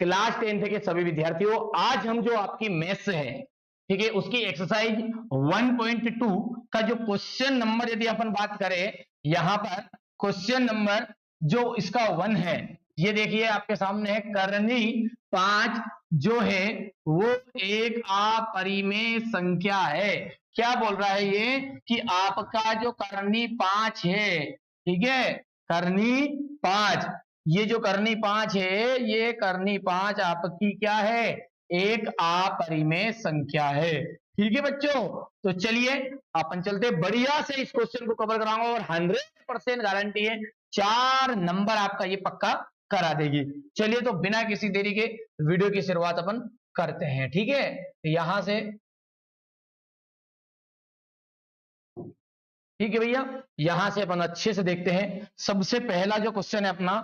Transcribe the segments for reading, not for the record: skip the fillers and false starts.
Class 10th के सभी विद्यार्थियों, आज हम जो आपकी मैथ्स है, ठीक है, उसकी एक्सरसाइज 1.2 का जो क्वेश्चन नंबर यदि अपन बात करें, यहां पर क्वेश्चन नंबर जो इसका 1 है, ये देखिए आपके सामने है, करनी 5 जो है वो एक अपरिमेय संख्या है। क्या बोल रहा है ये कि आपका जो करनी 5 है, ठीक है, करनी 5, ये जो करनी 5 है, ये करनी 5 आपकी क्या है, एक अपरिमेय संख्या है। ठीक है बच्चों, तो चलिए अपन चलते बढ़िया से इस क्वेश्चन को कवर कराऊंगा और 100% गारंटी है 4 नंबर आपका ये पक्का करा देगी। चलिए तो बिना किसी देरी के वीडियो की शुरुआत अपन करते हैं। ठीक है, यहां से ठीक है भैया, यहां से अपन अच्छे से देखते हैं। सबसे पहला जो क्वेश्चन है अपना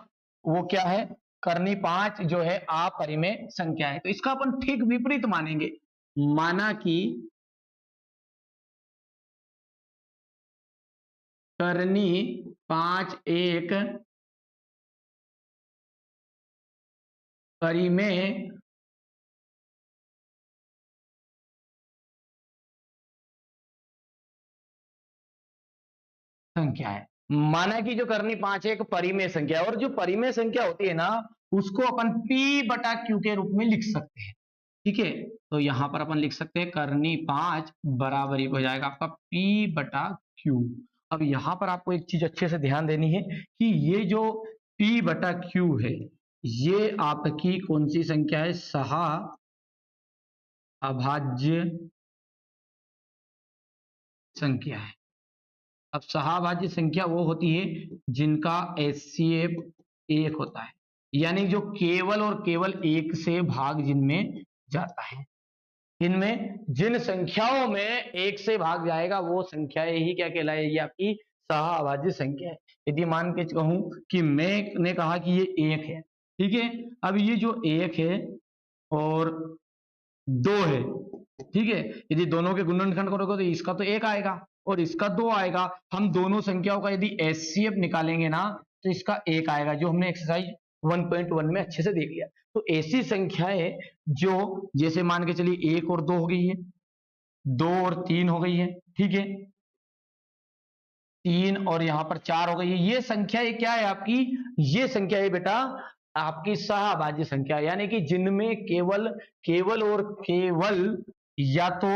वो क्या है, करनी 5 जो है अपरिमेय संख्या है, तो इसका अपन ठीक विपरीत मानेंगे। माना कि करनी 5 एक परिमेय संख्या है। माना कि जो करनी 5 एक परिमेय संख्या है, और जो परिमेय संख्या होती है ना, उसको अपन P बटा Q के रूप में लिख सकते हैं। ठीक है, तो यहां पर अपन लिख सकते हैं करनी 5 बराबर ही हो जाएगा आपका P बटा Q। अब यहां पर आपको एक चीज अच्छे से ध्यान देनी है कि ये जो P बटा Q है, ये आपकी कौन सी संख्या है, सह अभाज्य संख्या है। अब सहाभाज्य संख्या वो होती है जिनका HCF 1 होता है, यानी जो केवल और केवल 1 से भाग जिनमें जाता है। इनमें जिन संख्याओं में 1 से भाग जाएगा वो संख्याएं ही क्या कहलाएगी, आपकी सहाभाज्य संख्या है। यदि मान के कहूं कि मैंने कहा कि ये 1 है, ठीक है, अब ये जो 1 है और 2 है, ठीक है, यदि दोनों के गुणनखंड करोगे तो इसका तो 1 आएगा और इसका 2 आएगा। हम दोनों संख्याओं का यदि HCF निकालेंगे ना, तो इसका 1 आएगा, जो हमने एक्सरसाइज 1.1 में अच्छे से देख लिया। तो ऐसी संख्याएं जो जैसे मान के चलिए 1 और 2 हो गई है, 2 और 3 हो गई है, ठीक है, 3 और यहां पर 4 हो गई है, ये संख्या क्या है आपकी, ये संख्या है बेटा आपकी सहभाज्य संख्या, यानी कि जिनमें केवल केवल और केवल या तो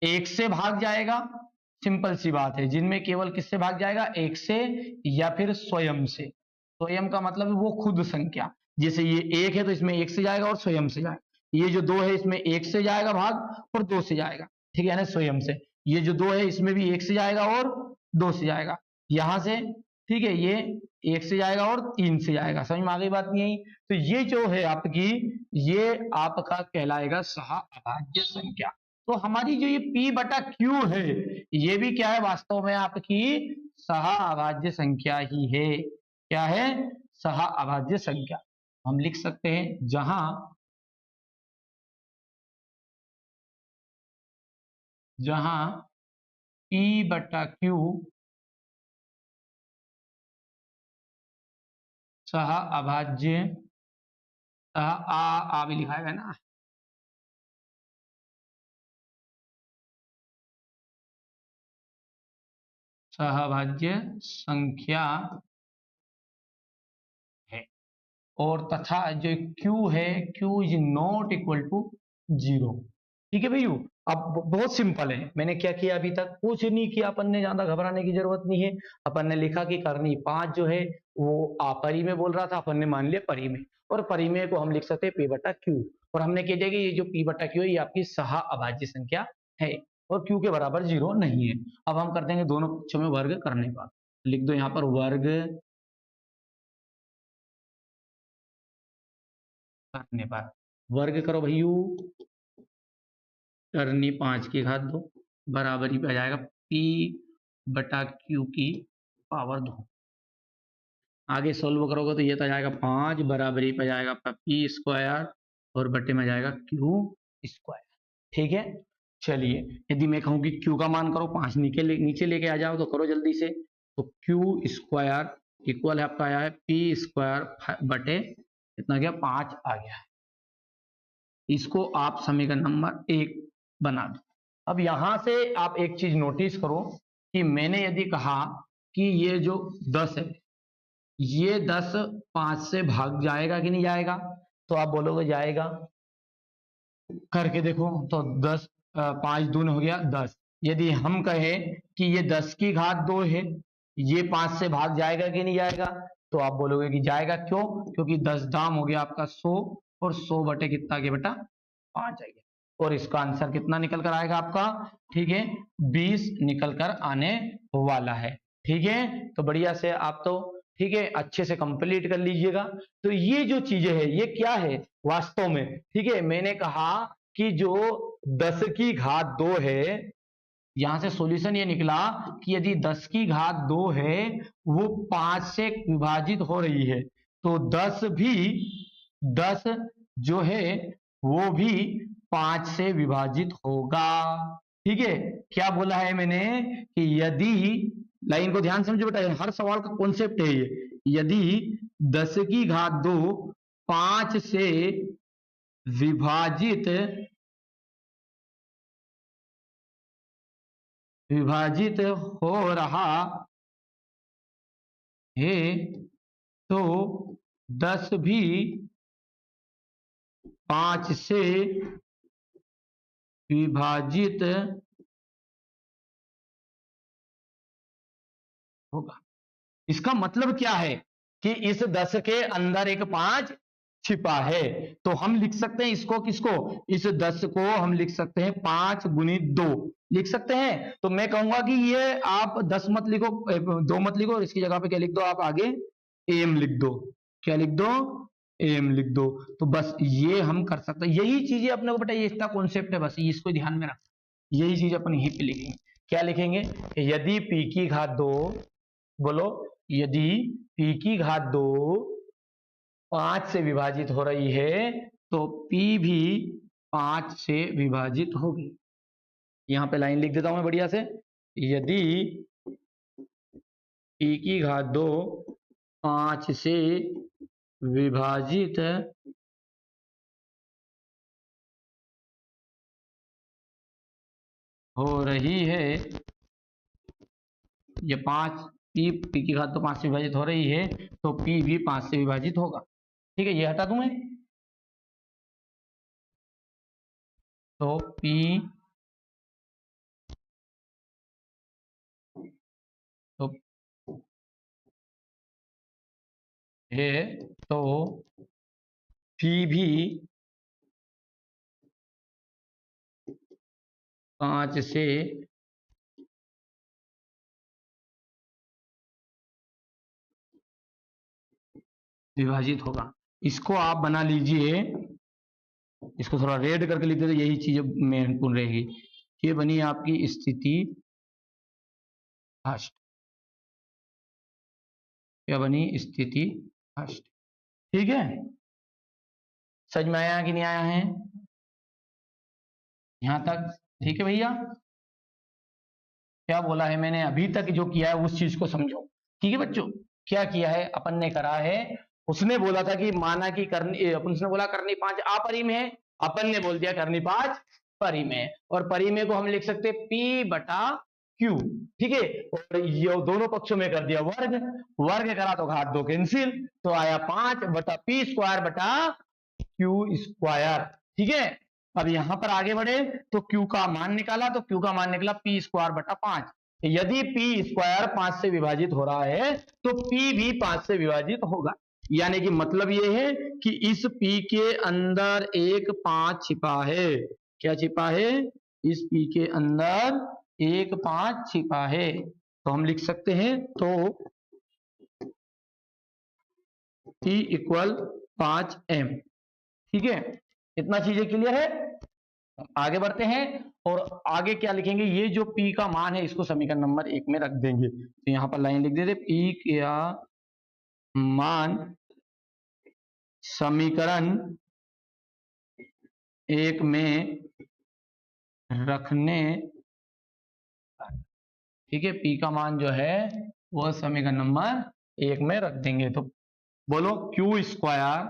1 से भाग जाएगा, सिंपल सी बात है, जिनमें केवल किससे भाग जाएगा, 1 से, या फिर स्वयं से। स्वयं का मतलब है वो खुद संख्या, जैसे ये 1 है तो इसमें 1 से जाएगा और स्वयं से जाएगा, ये जो 2 है इसमें 1 से जाएगा भाग और 2 से जाएगा, ठीक है ना, स्वयं से। ये जो 2 है इसमें भी 1 से जाएगा और 2 से जाएगा, यहां से, ठीक है, ये 1 से जाएगा और 3 से जाएगा। समझ में आ गई बात नहीं आई? तो ये जो है आपकी, ये आपका कहलाएगा सहअभाज्य संख्या। तो हमारी जो ये P बटा Q है, ये भी क्या है, वास्तव में आपकी सहअभाज्य संख्या ही है। क्या है, सहअभाज्य संख्या। हम लिख सकते हैं जहां P बटा Q सहअभाज्य, आ भी लिखा है ना, सहभाज्य संख्या है, और तथा जो Q है, Q is not equal to 0। ठीक है भैया, अब बहुत सिंपल है, मैंने क्या किया अभी तक, कुछ नहीं किया, अपन ने ज्यादा घबराने की जरूरत नहीं है। अपन ने लिखा कि करनी 5 जो है वो अपरिमेय बोल रहा था, अपन ने मान लिया परिमेय, और परिमेय को हम लिख सकते हैं P बटा Q, और हमने कह दिया कि ये जो P बटा Q है ये आपकी सहअभाज्य संख्या है और Q के बराबर 0 नहीं है। अब हम कर देंगे दोनों पक्षों में वर्ग करने पर, लिख दो यहाँ पर वर्ग करने पर, वर्ग करो भैयू, करनी 5 की घात 2 बराबर ही आ जाएगा P बटा Q की पावर 2। आगे सोल्व करोगे तो ये तो आ जाएगा 5 बराबर ही पे जाएगा आपका P स्क्वायर और बटे में जाएगा Q स्क्वायर। ठीक है, चलिए यदि मैं कहूं कि Q का मान करो 5 नीचे लेके आ जाओ तो करो जल्दी से, तो Q स्क्वायर इक्वल है आपका आया है P स्क्वायर बटे कितना गया 5 आ गया। इसको आप समीकरण नंबर 1 बना दो। अब यहां से आप एक चीज नोटिस करो कि मैंने यदि कहा कि ये जो 10 है, ये 10 5 से भाग जाएगा कि नहीं जाएगा, तो आप बोलोगे जाएगा। करके देखो तो 10 5 दूनी हो गया 10। यदि हम कहें कि ये 10 की घात 2 है, ये 5 से भाग जाएगा कि नहीं जाएगा, तो आप बोलोगे कि जाएगा। क्यों? क्योंकि 10 दाम हो गया आपका 100 और 100 बटे कितना गया बेटा 5 आएगा। और इसका आंसर कितना निकल कर आएगा आपका, ठीक है 20 निकल कर आने वाला है। ठीक है, तो बढ़िया से आप तो ठीक है अच्छे से कंप्लीट कर लीजिएगा। तो ये जो चीजें है ये क्या है वास्तव में, ठीक है मैंने कहा कि जो 10 की घात 2 है, यहां से सॉल्यूशन ये निकला कि यदि 10 की घात 2 है वो 5 से विभाजित हो रही है, तो 10 जो है वो भी 5 से विभाजित होगा। ठीक है, क्या बोला है मैंने कि यदि, लाइन को ध्यान समझो बेटा, हर सवाल का कॉन्सेप्ट है ये, यदि 10 की घात 2 5 से विभाजित हो रहा है तो 10 भी 5 से विभाजित होगा। इसका मतलब क्या है कि इस 10 के अंदर एक 5 छिपा है, तो हम लिख सकते हैं इसको, किसको, इस 10 को हम लिख सकते हैं 5 गुणित 2 लिख सकते हैं। तो मैं कहूंगा कि ये आप 10 मत लिखो, 2 मत लिखो, इसकी जगह पे क्या लिख दो आप आगे एम लिख दो। क्या लिख दो, एम लिख दो। तो बस ये हम कर सकते हैं, यही चीजें अपने को बेटा ये इसका कॉन्सेप्ट है, बस इसको ध्यान में रख, यही चीज अपन यहीं पे लिखेंगे। क्या लिखेंगे, यदि p की घात 2, बोलो यदि p की घात 2 5 से विभाजित हो रही है तो p भी 5 से विभाजित होगी। यहां पे लाइन लिख देता हूं मैं बढ़िया से, यदि p की घात 2 5 से विभाजित हो रही है, ये 5 p की घात तो 5 से विभाजित हो रही है तो p भी 5 से विभाजित होगा। ठीक है, ये हटा दूं मैं, तो p तो है तो p भी 5 से विभाजित होगा। इसको आप बना लीजिए, इसको थोड़ा रेड करके लिख देते, यही चीज महत्वपूर्ण रहेगी। ये बनी आपकी स्थिति फर्स्ट, क्या बनी, स्थिति फर्स्ट। ठीक है, समझ में आया कि नहीं आया है यहां तक? ठीक है भैया, क्या बोला है मैंने अभी तक जो किया है उस चीज को समझो। ठीक है बच्चों, क्या किया है अपन ने करा है, उसने बोला था कि माना कि करनी, अपन उसने बोला करनी 5 अपरिम है, अपन ने बोल दिया करनी 5 परिम है, और परिमेय को हम लिख सकते हैं p बटा q। ठीक है, और ये दोनों पक्षों में कर दिया वर्ग, वर्ग करा तो घात 2 कैंसिल, तो आया 5 बटा p स्क्वायर बटा q स्क्वायर। ठीक है, अब यहां पर आगे बढ़े तो q का मान निकाला, तो q का मान निकला p स्क्वायर बटा 5। यदि p स्क्वायर 5 से विभाजित हो रहा है तो p भी 5 से विभाजित होगा। यानी कि मतलब ये है कि इस p के अंदर एक 5 छिपा है। क्या छिपा है, इस p के अंदर एक 5 छिपा है, तो हम लिख सकते हैं तो p इक्वल 5m। ठीक है, इतना चीजें क्लियर है। आगे बढ़ते हैं और आगे क्या लिखेंगे, ये जो p का मान है इसको समीकरण नंबर 1 में रख देंगे। तो यहां पर लाइन लिख देते, p का मान समीकरण 1 में रखने, ठीक है p का मान जो है वह समीकरण नंबर 1 में रख देंगे। तो बोलो q square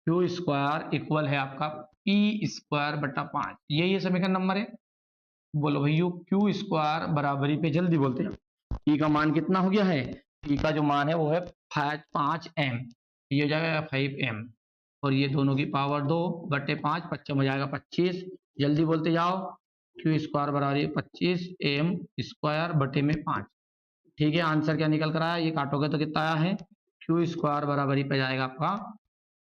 Q square equal है आपका पी स्क्वायर बटा 5, ये समीकरण नंबर है। बोलो भैया क्यू स्क्वायर बराबरी पे जल्दी बोलते हैं, पी का मान कितना हो गया है, पी का जो मान है वो है 5m, ये हो जाएगा 5m, और ये दोनों की पावर 2 बटे 5, 55 हो जाएगा 25, जल्दी बोलते जाओ, क्यू स्क्वायर बराबर है 25m स्क्वायर बटे में 5। ठीक है, आंसर क्या निकल कर आया, ये काटोगे तो कितना आया है, क्यू स्क्वायर बराबरी पे जाएगा आपका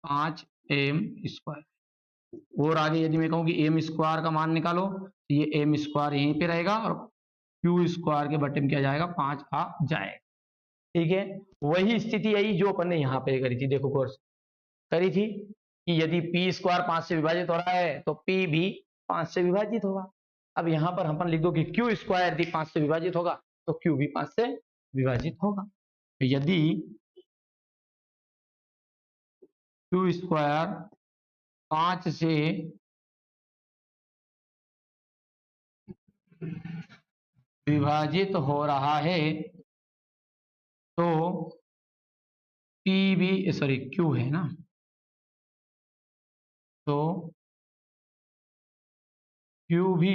5m स्क्वायर। और आगे यदि मैं कहूँ कि एम स्क्वायर का मान निकालो, तो ये एम स्क्वायर यहीं पे रहेगा और क्यू स्क्वायर के बटे में क्या जाएगा, 5 आ जाएगा। ठीक है, वही स्थिति आई जो अपन ने यहाँ पे करी थी, देखो कोर्स करी थी कि यदि पी स्क्वायर 5 से विभाजित हो रहा है तो पी भी 5 से विभाजित होगा। अब यहाँ पर अपन लिख दो कि क्यू स्क्वायर यदि 5 से विभाजित होगा तो क्यू भी 5 से विभाजित होगा। तो यदि क्यू स्क्वायर 5 से विभाजित हो रहा है तो पी भी, सॉरी क्यू है ना, तो क्यू भी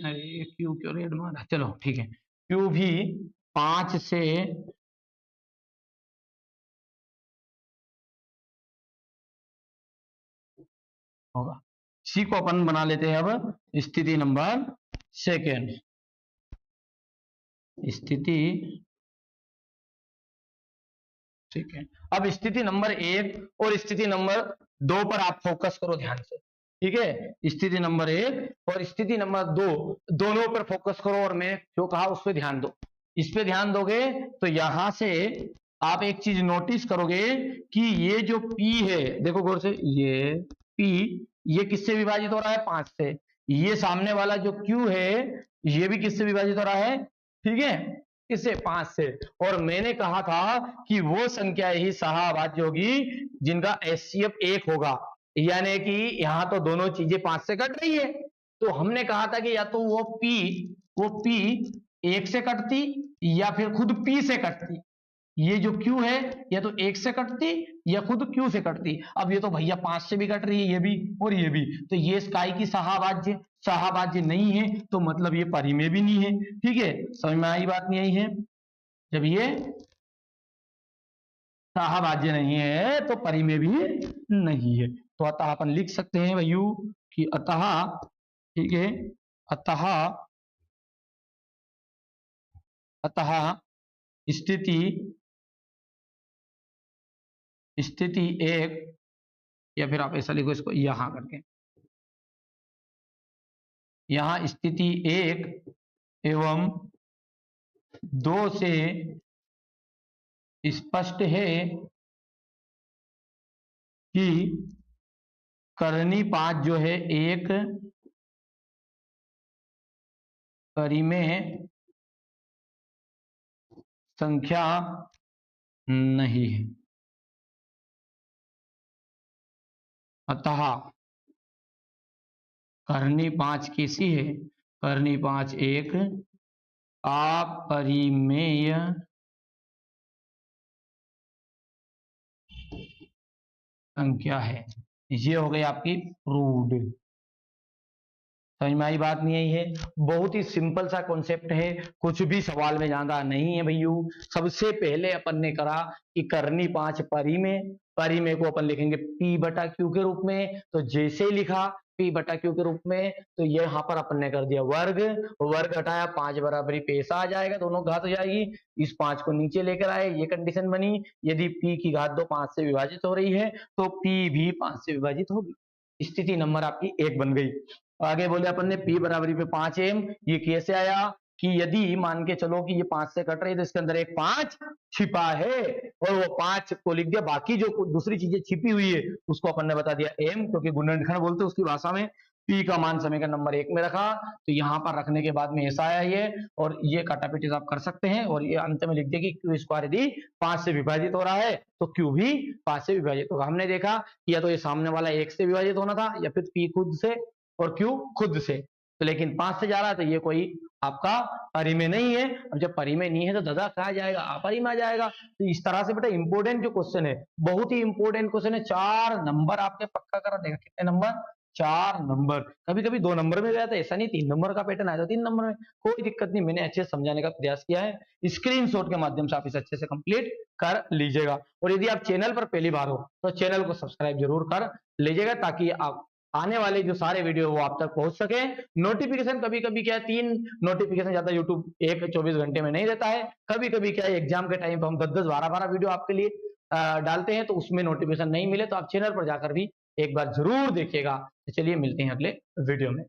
अरे क्यू क्यों रेड मारा, चलो ठीक है, क्यू भी 5 से होगा। इसी को अपन बना लेते हैं अब स्थिति नंबर सेकेंड। स्थिति ठीक है, अब स्थिति नंबर 1 और स्थिति नंबर 2 पर आप फोकस करो ध्यान से। ठीक है, स्थिति नंबर 1 और स्थिति नंबर 2 दोनों पर फोकस करो, और मैं जो कहा उस पर ध्यान दो। इस पे ध्यान दोगे तो यहां से आप एक चीज नोटिस करोगे कि ये जो P है, देखो गौर से, ये P ये किससे विभाजित हो रहा है, 5 से। ये सामने वाला जो Q है ये भी किससे विभाजित हो रहा है, ठीक है, किससे, 5 से। और मैंने कहा था कि वो संख्या ही सहभाज्य होगी जिनका HCF 1 होगा, यानी कि यहाँ तो दोनों चीजें 5 से कट रही है, तो हमने कहा था कि या तो वो P 1 से कटती या फिर खुद P से कटती। ये जो Q है या तो 1 से कटती या खुद Q से कटती। अब ये तो भैया 5 से भी कट रही है, ये भी और ये भी, तो ये काय की सहभाज्य नहीं है, तो मतलब ये परिमेय भी नहीं है। ठीक है, समझ में आई बात नहीं आई है, जब ये सहभाज्य नहीं है तो परिमेय भी नहीं है। तो अतः अपन लिख सकते हैं भैयू कि अतः, ठीक है, अतः स्थिति 1, या फिर आप ऐसा लिखो इसको यहां करके, यहां स्थिति 1 एवं 2 से स्पष्ट है कि करनी 5 जो है एक परिमेय संख्या नहीं है। अतः करनी 5 कैसी है, करनी 5 एक अपरिमेय संख्या है। ये हो गई आपकी प्रूव्ड। समझ में आई बात नहीं आई है, बहुत ही सिंपल सा कॉन्सेप्ट है, कुछ भी सवाल में ज्यादा नहीं है भैयू। सबसे पहले अपन ने करा कि करनी 5 परिमेय को अपन लिखेंगे P बटा Q के रूप में, तो जैसे ही लिखा P बटा Q के रूप में, तो ये यहाँ पर अपन ने कर दिया वर्ग हटाया, 5 बराबरी पैसा आ जाएगा, दोनों घात हो जाएगी, इस 5 को नीचे लेकर आए, ये कंडीशन बनी, यदि P की घात 2 5 से विभाजित हो रही है तो P भी 5 से विभाजित होगी। स्थिति नंबर आपकी 1 बन गई। आगे बोले अपन ने P बराबरी पे 5m, ये कैसे आया कि यदि मान के चलो कि ये 5 से कट रही है तो इसके अंदर एक 5 छिपा है, और वो 5 को लिख दिया, बाकी जो दूसरी चीजें छिपी हुई है उसको अपन ने बता दिया m, क्योंकि गुणनखंड बोलते हैं उसकी भाषा में। P का मान समीकरण नंबर 1 में रखा, तो यहाँ पर रखने के बाद में ऐसा आया ये, और ये काटापीटी आप कर सकते हैं, और ये अंत में लिख दिया कि क्यू स्क्वायर यदि 5 से विभाजित हो रहा है तो क्यू भी 5 से विभाजित होगा। हमने देखा कि या तो ये सामने वाला 1 से विभाजित होना था, या फिर P खुद से और Q खुद से, तो लेकिन 5 से जा रहा है तो ये कोई आपका परी में नहीं है। अब जब परी में नहीं है तो दादा कहा जाएगा, अपरी में आ जाएगा। तो इस तरह से बेटा इंपोर्टेंट जो क्वेश्चन है, बहुत ही इंपोर्टेंट क्वेश्चन है। 4 नंबर आपके पक्का करा देगा। कितने नंबर? 4 नंबर। कभी कभी 2 नंबर में गया था, ऐसा नहीं 3 नंबर का पैटर्न आया था 3 नंबर में, कोई दिक्कत नहीं। मैंने अच्छे से समझाने का प्रयास किया है, स्क्रीनशॉट के माध्यम से आप इसे अच्छे से कंप्लीट कर लीजिएगा। और यदि आप चैनल पर पहली बार हो तो चैनल को सब्सक्राइब जरूर कर लीजिएगा, ताकि आप आने वाले जो सारे वीडियो वो आप तक पहुंच सके। नोटिफिकेशन कभी कभी क्या है, 3 नोटिफिकेशन ज्यादा यूट्यूब एक 24 घंटे में नहीं देता है। कभी कभी क्या है, एग्जाम के टाइम पर हम 10-10 12-12 वीडियो आपके लिए डालते हैं, तो उसमें नोटिफिकेशन नहीं मिले तो आप चैनल पर जाकर भी एक बार जरूर देखिएगा। तो चलिए मिलते हैं अगले वीडियो में।